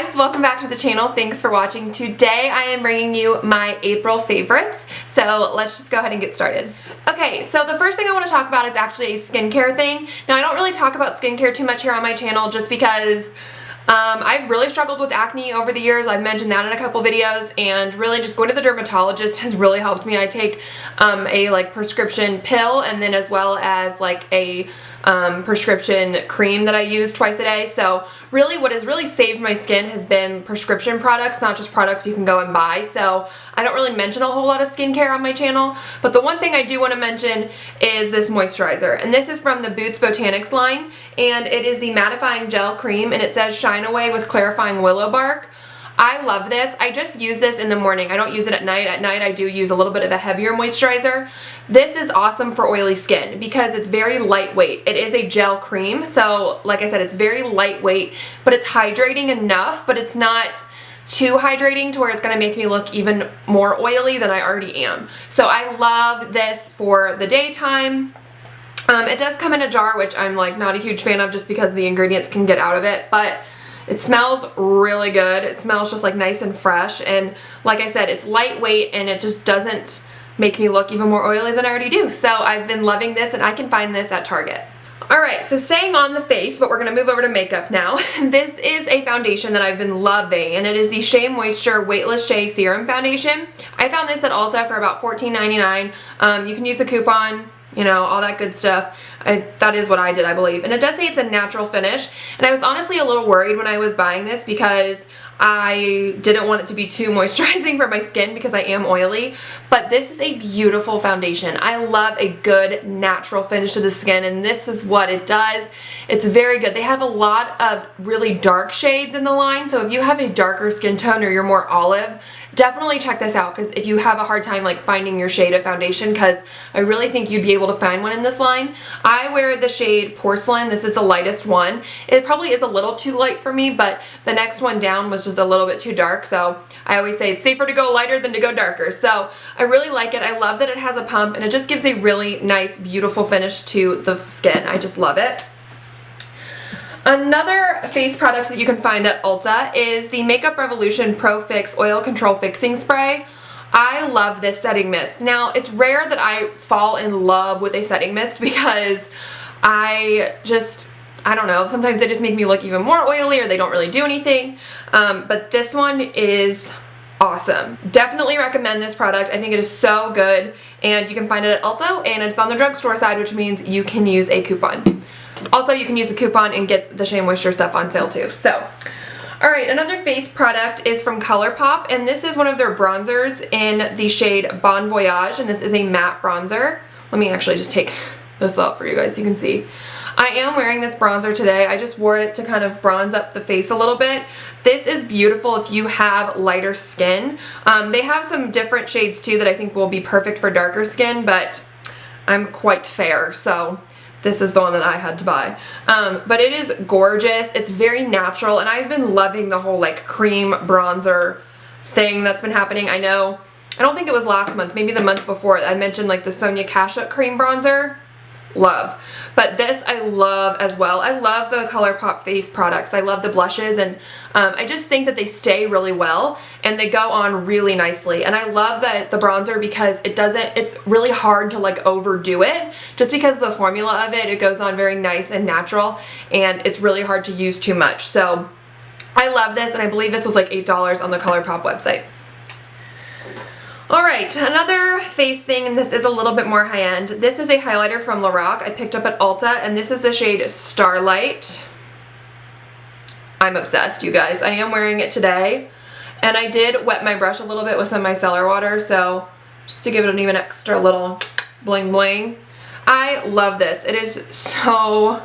guys, welcome back to the channel. Thanks for watching. Today I am bringing you my April favorites, so let's just go ahead and get started. Okay, so the first thing I want to talk about is actually a skincare thing. Now I don't really talk about skincare too much here on my channel just because I've really struggled with acne over the years. I've mentioned that in a couple videos, and really just going to the dermatologist has really helped me. I take a prescription pill, and then as well as a prescription cream that I use twice a day. So really what has really saved my skin has been prescription products, not just products you can go and buy. So I don't really mention a whole lot of skincare on my channel, but the one thing I do want to mention is this moisturizer, and this is from the Botanics line, and it is the Mattifying Gel Cream, and it says Shine Away with Clarifying Willow Bark. I love this. I just use this in the morning. I don't use it at night. At night I do use a little bit of a heavier moisturizer. This is awesome for oily skin because it's very lightweight. It is a gel cream, so like I said, it's very lightweight, but it's hydrating enough, but it's not too hydrating to where it's going to make me look even more oily than I already am. So I love this for the daytime. It does come in a jar, which I'm not a huge fan of just because the ingredients can get out of it, but it smells really good. It smells just nice and fresh, and like I said, it's lightweight and it just doesn't make me look even more oily than I already do. So I've been loving this, and I can find this at Target. Alright, so staying on the face, but we're going to move over to makeup now. This is a foundation that I've been loving, and it is the Shea Moisture Weightless Shea Serum Foundation. I found this at Ulta for about $14.99. You can use a coupon, you know, all that good stuff. That is what I did, I believe. And it does say it's a natural finish, and I was honestly a little worried when I was buying this because I didn't want it to be too moisturizing for my skin because I am oily, but this is a beautiful foundation. I love a good natural finish to the skin, and this is what it does. It's very good. They have a lot of really dark shades in the line, so if you have a darker skin tone or you're more olive, definitely check this out, because if you have a hard time finding your shade of foundation, because I really think you'd be able to find one in this line. I wear the shade Porcelain. This is the lightest one. It probably is a little too light for me, but the next one down was just a little bit too dark, so I always say it's safer to go lighter than to go darker. So I really like it. I love that it has a pump, and it just gives a really nice, beautiful finish to the skin. I just love it. Another face product that you can find at Ulta is the Makeup Revolution Pro Fix Oil Control Fixing Spray. I love this setting mist. Now, it's rare that I fall in love with a setting mist because I don't know, sometimes they just make me look even more oily or they don't really do anything. But this one is awesome. Definitely recommend this product. I think it is so good, and you can find it at Ulta, and it's on the drugstore side, which means you can use a coupon. Also, you can use the coupon and get the Shea Moisture stuff on sale too. So, alright, another face product is from Colourpop, and this is one of their bronzers in the shade Bon Voyage, and this is a matte bronzer. Let me actually just take this up for you guys so you can see. I am wearing this bronzer today. I just wore it to kind of bronze up the face a little bit. This is beautiful if you have lighter skin. They have some different shades too that I think will be perfect for darker skin, but I'm quite fair, so this is the one that I had to buy. But it is gorgeous. It's very natural, and I've been loving the whole cream bronzer thing that's been happening. I don't think it was last month, maybe the month before, I mentioned the Sonia Kashuk cream bronzer. Love. But this I love as well. I love the Colourpop face products. I love the blushes, and I just think that they stay really well and they go on really nicely. And I love the bronzer because it's really hard to overdo it, just because the formula of it goes on very nice and natural, and it's really hard to use too much. So I love this, and I believe this was $8 on the Colourpop website. Alright, another face thing, and this is a little bit more high-end. This is a highlighter from Lorac I picked up at Ulta, and this is the shade Starlight. I'm obsessed, you guys. I am wearing it today, and I did wet my brush a little bit with some micellar water, so just to give it an even extra little bling bling. I love this. It is so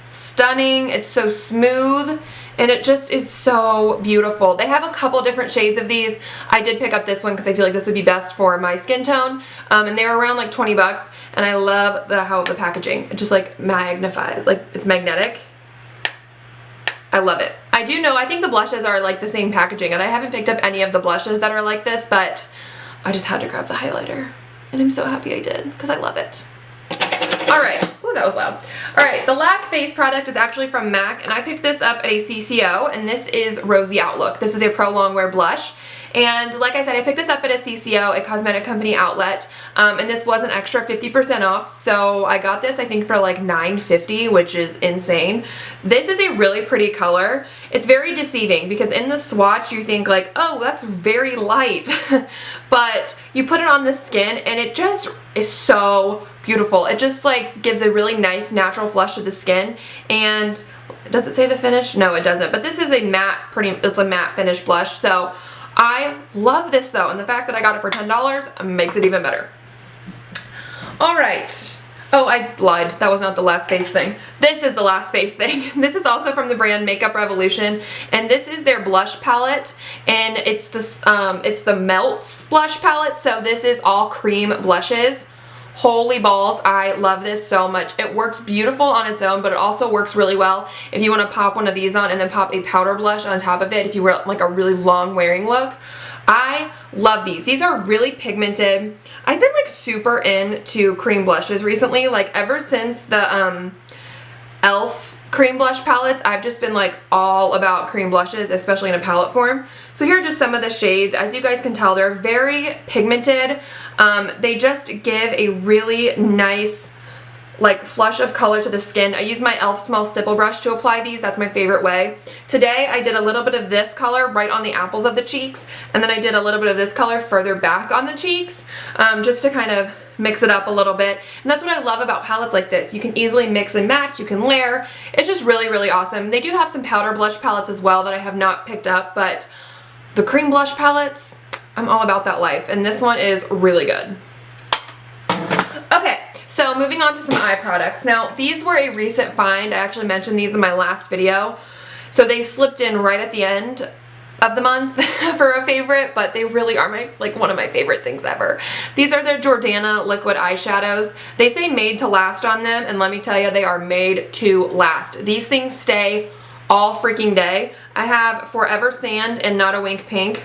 stunning. It's so smooth, and it just is so beautiful. They have a couple different shades of these. I did pick up this one because I feel like this would be best for my skin tone, and they were around 20 bucks, and I love how the packaging, it just magnified, it's magnetic. I love it. I do know, I think the blushes are the same packaging, and I haven't picked up any of the blushes that are like this, but I just had to grab the highlighter, and I'm so happy I did because I love it. Alright, Ooh, that was loud. Alright, the last face product is actually from MAC, and I picked this up at a CCO, and this is Rosy Outlook. This is a Pro Longwear blush. And like I said, I picked this up at a CCO, a cosmetic company outlet, and this was an extra 50% off, so I got this I think for like $9.50, which is insane. This is a really pretty color. It's very deceiving because in the swatch you think like, oh, that's very light, but you put it on the skin and it just is so beautiful. It just like gives a really nice natural flush to the skin. And does it say the finish? No, it doesn't, but this is a matte, it's a matte finish blush, so I love this though, and the fact that I got it for $10 makes it even better. Alright. Oh, I lied. That was not the last face thing. This is the last face thing. This is also from the brand Makeup Revolution, and this is their blush palette, and it's the Melts blush palette, so this is all cream blushes. Holy balls, I love this so much. It works beautiful on its own, but it also works really well if you want to pop one of these on and then pop a powder blush on top of it if you wear like a really long wearing look. I love these. These are really pigmented. I've been like super into cream blushes recently, like ever since the e.l.f. cream blush palettes. I've just been like all about cream blushes, especially in a palette form. So here are just some of the shades. As you guys can tell, they're very pigmented. They just give a really nice like flush of color to the skin. I use my e.l.f. small stipple brush to apply these. That's my favorite way. Today I did a little bit of this color right on the apples of the cheeks, and then I did a little bit of this color further back on the cheeks, just to kind of mix it up a little bit. And that's what I love about palettes like this. You can easily mix and match, you can layer. It's just really, really awesome. They do have some powder blush palettes as well that I have not picked up, but the cream blush palettes, I'm all about that life, and this one is really good. Okay, so moving on to some eye products. Now, these were a recent find. I actually mentioned these in my last video. So they slipped in right at the end of the month for a favorite, but they really are one of my favorite things ever. These are their Jordana liquid eyeshadows. They say made to last on them, and let me tell you, they are made to last. These things stay all freaking day. I have Forever Sand and Not a Wink Pink.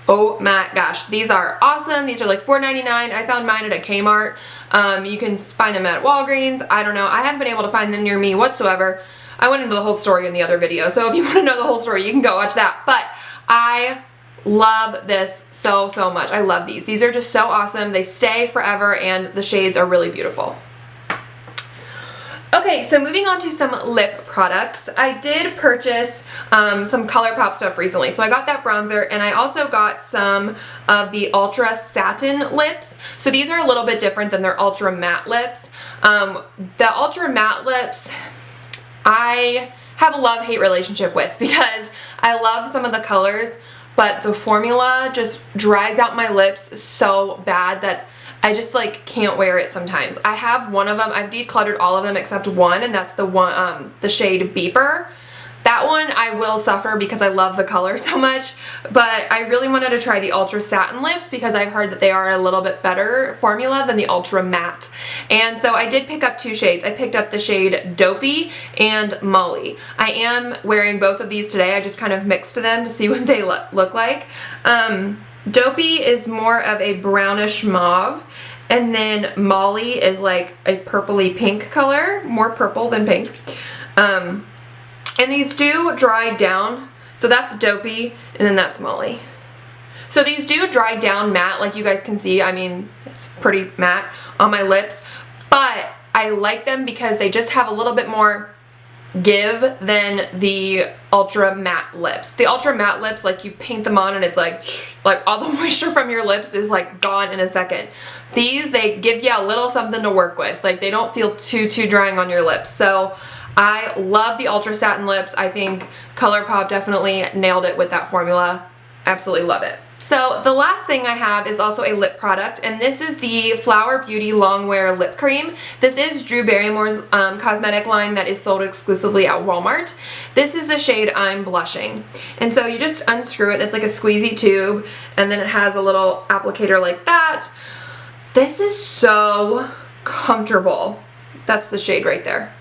Oh my gosh, these are awesome. These are like $4.99. I found mine at a Kmart. You can find them at Walgreens. I don't know. I haven't been able to find them near me whatsoever. I went into the whole story in the other video, so if you want to know the whole story, you can go watch that. But I love this so, so much. I love these. These are just so awesome. They stay forever, and the shades are really beautiful. Okay, so moving on to some lip products. I did purchase some Colourpop stuff recently. So I got that bronzer, and I also got some of the Ultra Satin lips. So these are a little bit different than their Ultra Matte lips. The Ultra Matte lips, I have a love-hate relationship with because I love some of the colors, but the formula just dries out my lips so bad that I just like can't wear it sometimes. I have one of them. I've decluttered all of them except one, and that's the one, the shade Beeper. That one I will suffer because I love the color so much, but I really wanted to try the Ultra Satin lips because I've heard that they are a little bit better formula than the Ultra Matte. And so I did pick up two shades. I picked up the shade Dopey and Molly. I am wearing both of these today. I just kind of mixed them to see what they look like. Dopey is more of a brownish mauve, and then Molly is like a purpley pink color, more purple than pink. And these do dry down, so that's Dopey, and then that's Molly. So these do dry down matte, like you guys can see. I mean, it's pretty matte on my lips, but I like them because they just have a little bit more give than the Ultra Matte lips. The Ultra Matte lips, like you paint them on and it's like all the moisture from your lips is like gone in a second. These, they give you a little something to work with. Like they don't feel too drying on your lips. So I love the Ultra Satin lips. I think Colourpop definitely nailed it with that formula. Absolutely love it. So the last thing I have is also a lip product, and this is the Flower Beauty Longwear Lip Cream. This is Drew Barrymore's cosmetic line that is sold exclusively at Walmart. This is the shade I'm Blushing. And so you just unscrew it, and it's like a squeezy tube, and then it has a little applicator like that. This is so comfortable. That's the shade right there.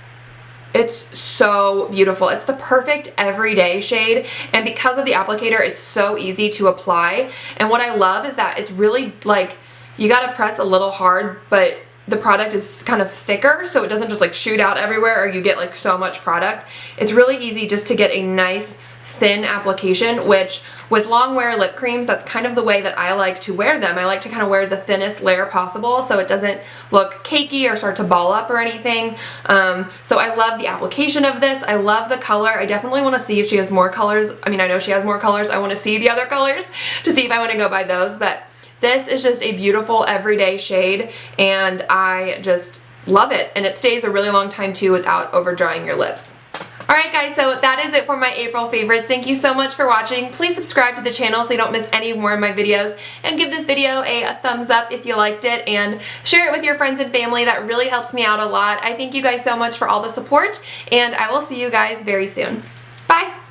It's so beautiful. It's the perfect everyday shade, and because of the applicator, it's so easy to apply. And what I love is that it's really like, you gotta press a little hard, but the product is kind of thicker, so it doesn't just like shoot out everywhere or you get like so much product. It's really easy just to get a nice thin application, which with Longwear lip creams, that's kind of the way that I like to wear them. I like to kind of wear the thinnest layer possible so it doesn't look cakey or start to ball up or anything. So I love the application of this. I love the color. I definitely want to see if she has more colors. I mean, I know she has more colors. I want to see the other colors to see if I want to go buy those, but this is just a beautiful everyday shade and I just love it. And it stays a really long time too without over drying your lips. Alright guys, so that is it for my April favorites. Thank you so much for watching. Please subscribe to the channel so you don't miss any more of my videos. And give this video a thumbs up if you liked it. And share it with your friends and family. That really helps me out a lot. I thank you guys so much for all the support. And I will see you guys very soon. Bye!